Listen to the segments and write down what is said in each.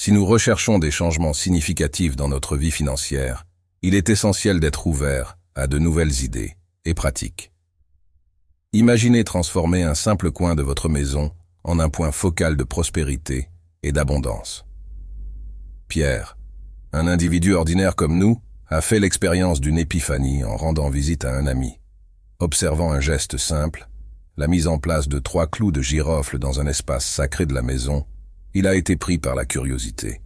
Si nous recherchons des changements significatifs dans notre vie financière, il est essentiel d'être ouvert à de nouvelles idées et pratiques. Imaginez transformer un simple coin de votre maison en un point focal de prospérité et d'abondance. Pierre, un individu ordinaire comme nous, a fait l'expérience d'une épiphanie en rendant visite à un ami. Observant un geste simple, la mise en place de 3 clous de girofle dans un espace sacré de la maison, il a été pris par la curiosité.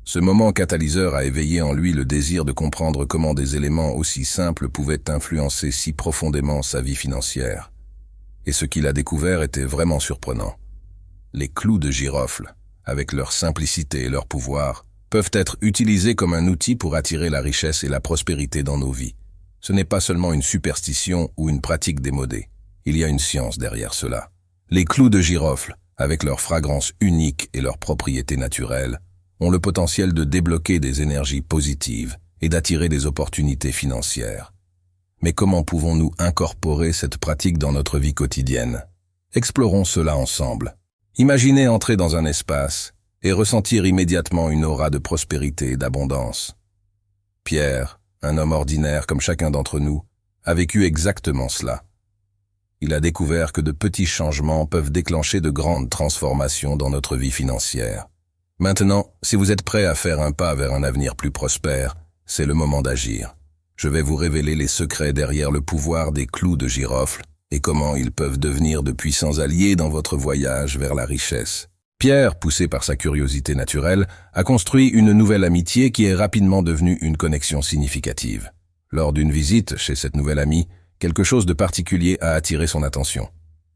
Ce moment catalyseur a éveillé en lui le désir de comprendre comment des éléments aussi simples pouvaient influencer si profondément sa vie financière. Et ce qu'il a découvert était vraiment surprenant. Les clous de girofle, avec leur simplicité et leur pouvoir, peuvent être utilisés comme un outil pour attirer la richesse et la prospérité dans nos vies. Ce n'est pas seulement une superstition ou une pratique démodée. Il y a une science derrière cela. Les clous de girofle, avec leur fragrance unique et leurs propriétés naturelles, ont le potentiel de débloquer des énergies positives et d'attirer des opportunités financières. Mais comment pouvons-nous incorporer cette pratique dans notre vie quotidienne? Explorons cela ensemble. Imaginez entrer dans un espace et ressentir immédiatement une aura de prospérité et d'abondance. Pierre, un homme ordinaire comme chacun d'entre nous, a vécu exactement cela. Il a découvert que de petits changements peuvent déclencher de grandes transformations dans notre vie financière. Maintenant, si vous êtes prêt à faire un pas vers un avenir plus prospère, c'est le moment d'agir. Je vais vous révéler les secrets derrière le pouvoir des clous de girofle et comment ils peuvent devenir de puissants alliés dans votre voyage vers la richesse. Pierre, poussé par sa curiosité naturelle, a construit une nouvelle amitié qui est rapidement devenue une connexion significative. Lors d'une visite chez cette nouvelle amie, quelque chose de particulier a attiré son attention.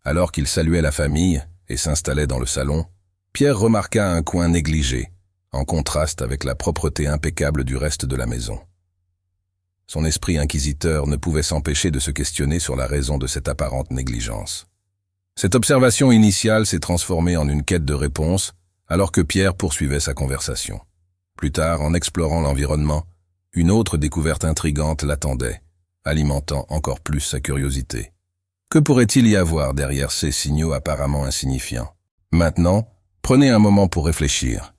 Alors qu'il saluait la famille et s'installait dans le salon, Pierre remarqua un coin négligé, en contraste avec la propreté impeccable du reste de la maison. Son esprit inquisiteur ne pouvait s'empêcher de se questionner sur la raison de cette apparente négligence. Cette observation initiale s'est transformée en une quête de réponse, alors que Pierre poursuivait sa conversation. Plus tard, en explorant l'environnement, une autre découverte intrigante l'attendait, alimentant encore plus sa curiosité. Que pourrait-il y avoir derrière ces signaux apparemment insignifiants? Maintenant, prenez un moment pour réfléchir.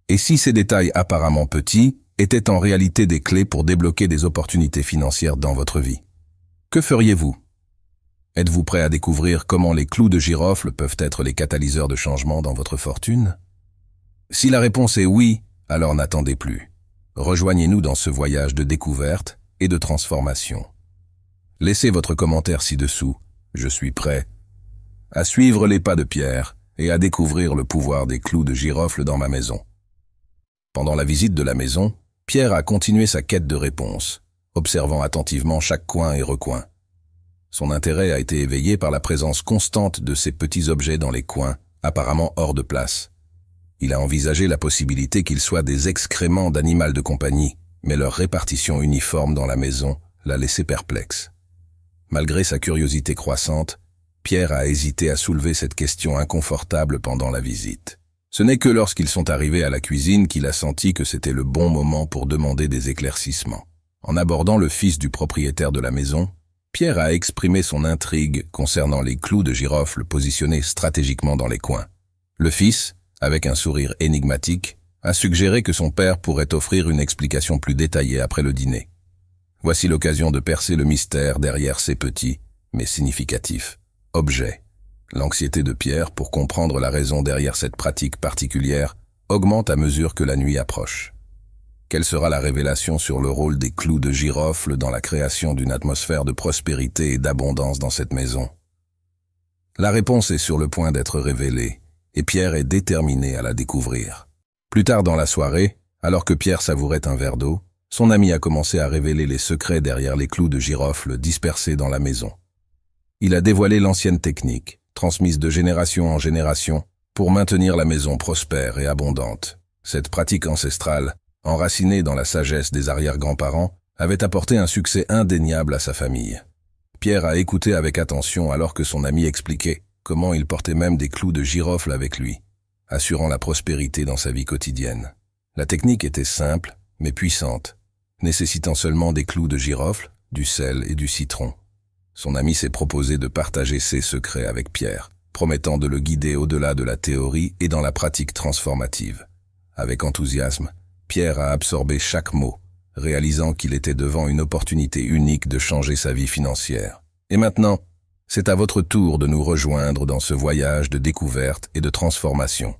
Et si ces détails apparemment petits étaient en réalité des clés pour débloquer des opportunités financières dans votre vie? Que feriez-vous? Êtes-vous prêt à découvrir comment les clous de girofle peuvent être les catalyseurs de changement dans votre fortune? Si la réponse est oui, alors n'attendez plus. Rejoignez-nous dans ce voyage de découverte et de transformation. Laissez votre commentaire ci-dessous, je suis prêt à suivre les pas de Pierre et à découvrir le pouvoir des clous de girofle dans ma maison. Pendant la visite de la maison, Pierre a continué sa quête de réponses, observant attentivement chaque coin et recoin. Son intérêt a été éveillé par la présence constante de ces petits objets dans les coins, apparemment hors de place. Il a envisagé la possibilité qu'ils soient des excréments d'animal de compagnie, mais leur répartition uniforme dans la maison l'a laissé perplexe. Malgré sa curiosité croissante, Pierre a hésité à soulever cette question inconfortable pendant la visite. Ce n'est que lorsqu'ils sont arrivés à la cuisine qu'il a senti que c'était le bon moment pour demander des éclaircissements. En abordant le fils du propriétaire de la maison, Pierre a exprimé son intrigue concernant les clous de girofle positionnés stratégiquement dans les coins. Le fils, avec un sourire énigmatique, a suggéré que son père pourrait offrir une explication plus détaillée après le dîner. Voici l'occasion de percer le mystère derrière ces petits, mais significatifs, objets. L'anxiété de Pierre pour comprendre la raison derrière cette pratique particulière augmente à mesure que la nuit approche. Quelle sera la révélation sur le rôle des clous de girofle dans la création d'une atmosphère de prospérité et d'abondance dans cette maison? La réponse est sur le point d'être révélée, et Pierre est déterminé à la découvrir. Plus tard dans la soirée, alors que Pierre savourait un verre d'eau, son ami a commencé à révéler les secrets derrière les clous de girofle dispersés dans la maison. Il a dévoilé l'ancienne technique, transmise de génération en génération, pour maintenir la maison prospère et abondante. Cette pratique ancestrale, enracinée dans la sagesse des arrière-grands-parents, avait apporté un succès indéniable à sa famille. Pierre a écouté avec attention alors que son ami expliquait comment il portait même des clous de girofle avec lui, assurant la prospérité dans sa vie quotidienne. La technique était simple, mais puissante, nécessitant seulement des clous de girofle, du sel et du citron. Son ami s'est proposé de partager ses secrets avec Pierre, promettant de le guider au-delà de la théorie et dans la pratique transformative. avec enthousiasme, Pierre a absorbé chaque mot, réalisant qu'il était devant une opportunité unique de changer sa vie financière. Et maintenant, c'est à votre tour de nous rejoindre dans ce voyage de découverte et de transformation.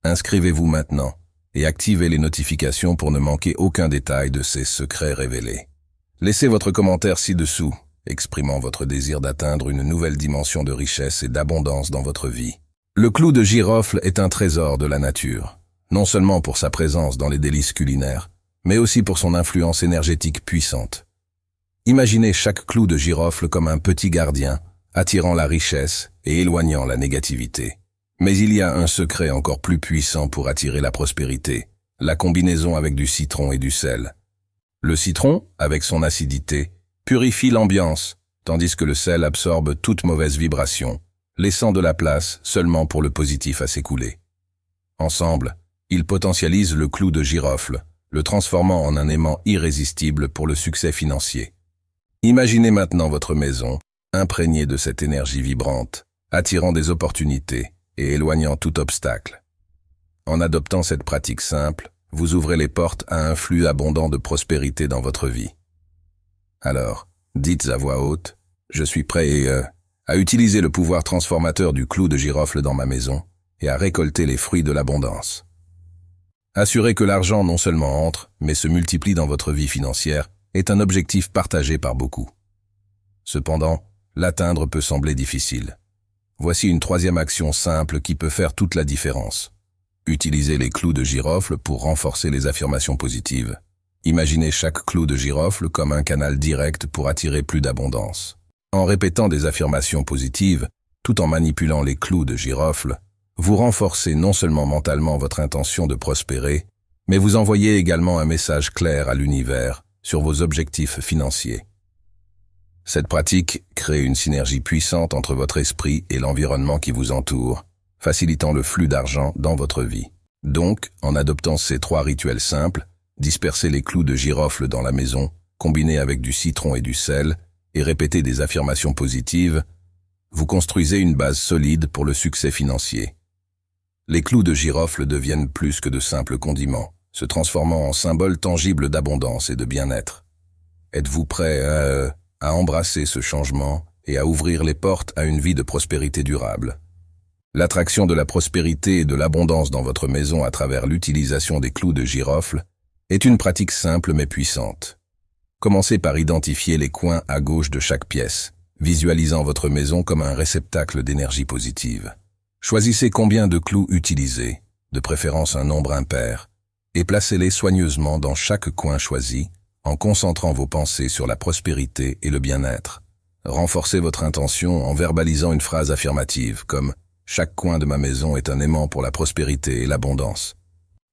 Inscrivez-vous maintenant et activez les notifications pour ne manquer aucun détail de ces secrets révélés. Laissez votre commentaire ci-dessous, exprimant votre désir d'atteindre une nouvelle dimension de richesse et d'abondance dans votre vie. Le clou de girofle est un trésor de la nature, non seulement pour sa présence dans les délices culinaires, mais aussi pour son influence énergétique puissante. Imaginez chaque clou de girofle comme un petit gardien, attirant la richesse et éloignant la négativité. Mais il y a un secret encore plus puissant pour attirer la prospérité, la combinaison avec du citron et du sel. Le citron, avec son acidité, purifie l'ambiance, tandis que le sel absorbe toute mauvaise vibration, laissant de la place seulement pour le positif à s'écouler. Ensemble, ils potentialisent le clou de girofle, le transformant en un aimant irrésistible pour le succès financier. Imaginez maintenant votre maison, imprégnée de cette énergie vibrante, attirant des opportunités et éloignant tout obstacle. En adoptant cette pratique simple, vous ouvrez les portes à un flux abondant de prospérité dans votre vie. Alors, dites à voix haute, « Je suis prêt à utiliser le pouvoir transformateur du clou de girofle dans ma maison et à récolter les fruits de l'abondance. » Assurer que l'argent non seulement entre, mais se multiplie dans votre vie financière est un objectif partagé par beaucoup. Cependant, l'atteindre peut sembler difficile. Voici une troisième action simple qui peut faire toute la différence. Utilisez les clous de girofle pour renforcer les affirmations positives. Imaginez chaque clou de girofle comme un canal direct pour attirer plus d'abondance. En répétant des affirmations positives, tout en manipulant les clous de girofle, vous renforcez non seulement mentalement votre intention de prospérer, mais vous envoyez également un message clair à l'univers sur vos objectifs financiers. Cette pratique crée une synergie puissante entre votre esprit et l'environnement qui vous entoure, facilitant le flux d'argent dans votre vie. Donc, en adoptant ces trois rituels simples, dispersez les clous de girofle dans la maison, combinez avec du citron et du sel, et répétez des affirmations positives, vous construisez une base solide pour le succès financier. Les clous de girofle deviennent plus que de simples condiments, se transformant en symboles tangibles d'abondance et de bien-être. Êtes-vous prêt à embrasser ce changement et à ouvrir les portes à une vie de prospérité durable? L'attraction de la prospérité et de l'abondance dans votre maison à travers l'utilisation des clous de girofle est une pratique simple mais puissante. Commencez par identifier les coins à gauche de chaque pièce, visualisant votre maison comme un réceptacle d'énergie positive. Choisissez combien de clous utiliser, de préférence un nombre impair, et placez-les soigneusement dans chaque coin choisi, en concentrant vos pensées sur la prospérité et le bien-être. Renforcez votre intention en verbalisant une phrase affirmative comme « Chaque coin de ma maison est un aimant pour la prospérité et l'abondance ».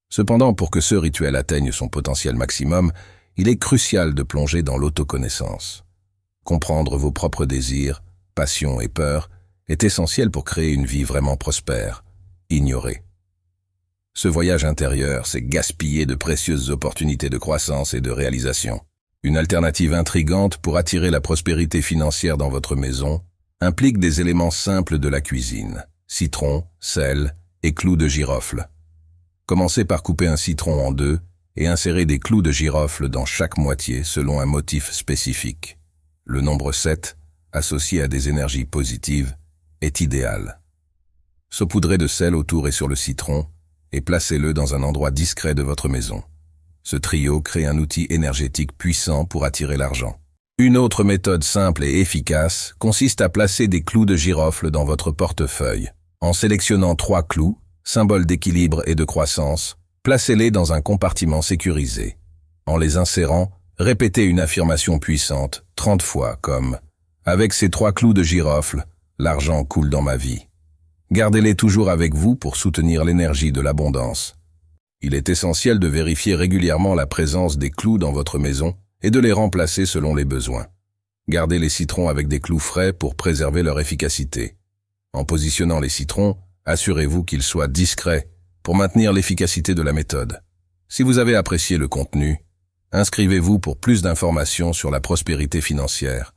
Cependant, pour que ce rituel atteigne son potentiel maximum, il est crucial de plonger dans l'autoconnaissance. Comprendre vos propres désirs, passions et peurs est essentiel pour créer une vie vraiment prospère. Ignorer. Ce voyage intérieur, c'est gaspiller de précieuses opportunités de croissance et de réalisation. Une alternative intrigante pour attirer la prospérité financière dans votre maison implique des éléments simples de la cuisine, citron, sel et clous de girofle. Commencez par couper un citron en deux et insérez des clous de girofle dans chaque moitié selon un motif spécifique. Le nombre 7, associé à des énergies positives, est idéal. Saupoudrez de sel autour et sur le citron et placez-le dans un endroit discret de votre maison. Ce trio crée un outil énergétique puissant pour attirer l'argent. Une autre méthode simple et efficace consiste à placer des clous de girofle dans votre portefeuille. En sélectionnant 3 clous, symboles d'équilibre et de croissance, placez-les dans un compartiment sécurisé. En les insérant, répétez une affirmation puissante 30 fois comme « Avec ces 3 clous de girofle, l'argent coule dans ma vie ». Gardez-les toujours avec vous pour soutenir l'énergie de l'abondance. Il est essentiel de vérifier régulièrement la présence des clous dans votre maison et de les remplacer selon les besoins. Gardez les citrons avec des clous frais pour préserver leur efficacité. En positionnant les citrons, assurez-vous qu'ils soient discrets pour maintenir l'efficacité de la méthode. Si vous avez apprécié le contenu, inscrivez-vous pour plus d'informations sur la prospérité financière.